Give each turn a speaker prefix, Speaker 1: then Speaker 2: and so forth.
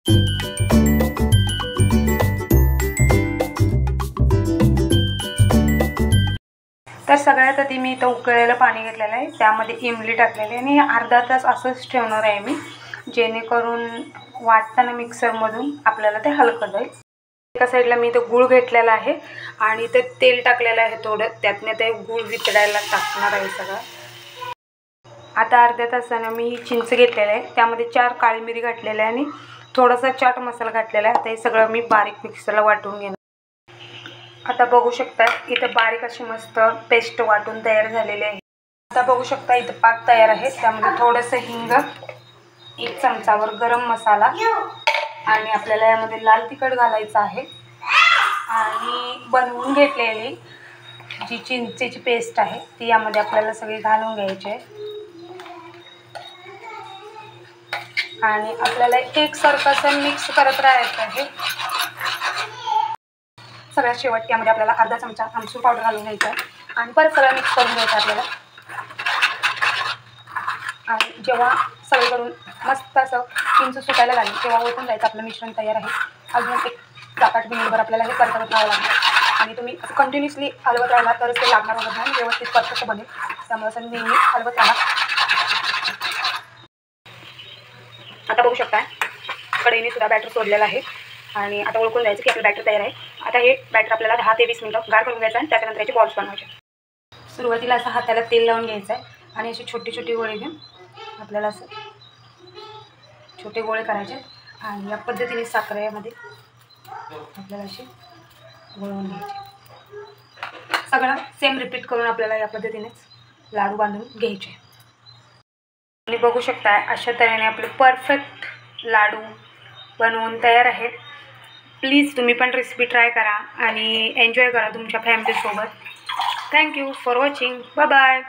Speaker 1: तर सगळ्यात आधी मी इथं उकळलेलं पाणी घेतलेलं आहे, त्यामध्ये इमली टाकलेली आहे आणि अर्धा तास असंच ठेवणार आहे मी, जेणेकरून वाटताना मिक्सरमधून आपल्याला ते हलकं जाईल. एका साईडला मी इथं गूळ घेतलेला आहे आणि ते तेल टाकलेलं आहे थोडं, त्यातनं ते गूळ वितळायला टाकणार आहे सगळं. आता अर्ध्या तासानं मी चिंच घेतलेलं आहे, त्यामध्ये 4 काळी मिरी घातलेल्या आहे आणि थोडासा चाट मसाला घातलेला आहे. ते सगळं मी बारीक मिक्सरला वाटून घेणार. आता बघू शकता इथं बारीक अशी मस्त पेस्ट वाटून तयार झालेली आहे. आता बघू शकता इथं पाक तयार आहे. त्यामध्ये थोडंसं हिंग, 1 चमचावर गरम मसाला आणि आपल्याला यामध्ये लाल तिखट घालायचं आहे आणि बनवून घेतलेली जी चिंचेची पेस्ट आहे ती यामध्ये आपल्याला सगळी घालून घ्यायची आहे आणि आपल्याला एकसारखं असं मिक्स करत राहायचं आहे. सगळ्यात शेवट यामध्ये आपल्याला अर्धा चमचा आमचूर पावडर घालून घ्यायचं आहे आणि परत सगळं मिक्स करून घ्यायचं आपल्याला. आणि जेव्हा सगळीकडून मस्त असं चिंच सुटायला लागेल तेव्हा ओतून जायचं आपलं मिश्रण तयार आहे. अजून 1-8 मिनिटभर आपल्याला हे परतवत राहावं लागेल आणि तुम्ही असं कंटिन्युअसली हलवत राहिला तरच ते लागणार वगैरे नाही, व्यवस्थित परफेक्ट बनेल. त्यामुळे असं नेहमी हलवत राहा. आता बघू शकता कढईने सुद्धा बॅटर सोडलेलं आहे आणि आता ओळखून जायचं की आपलं बॅटर तयार आहे. आता हे बॅटर आपल्याला 10 ते 20 मिनिटं गार करून घ्यायचं आणि त्याच्यानंतर याचे बॉल्स बनवायचे. सुरुवातीला असं हाताला तेल लावून घ्यायचं आहे आणि अशी छोटी छोटी गोळे घेऊन आपल्याला असं छोटे गोळे करायचे आणि या पद्धतीने साखरेमध्ये आपल्याला असे गोळवून घ्यायचे. सगळं सेम रिपीट करून आपल्याला या पद्धतीनेच लाडू बांधून घ्यायचे. आणि बघू शकता अशा तऱ्हेने आपले परफेक्ट लाडू बनवून तयार आहेत. प्लीज तुम्ही पण रेसिपी ट्राय करा आणि एन्जॉय करा तुमच्या फॅमिलीसोबत. Thank you for watching. Bye bye.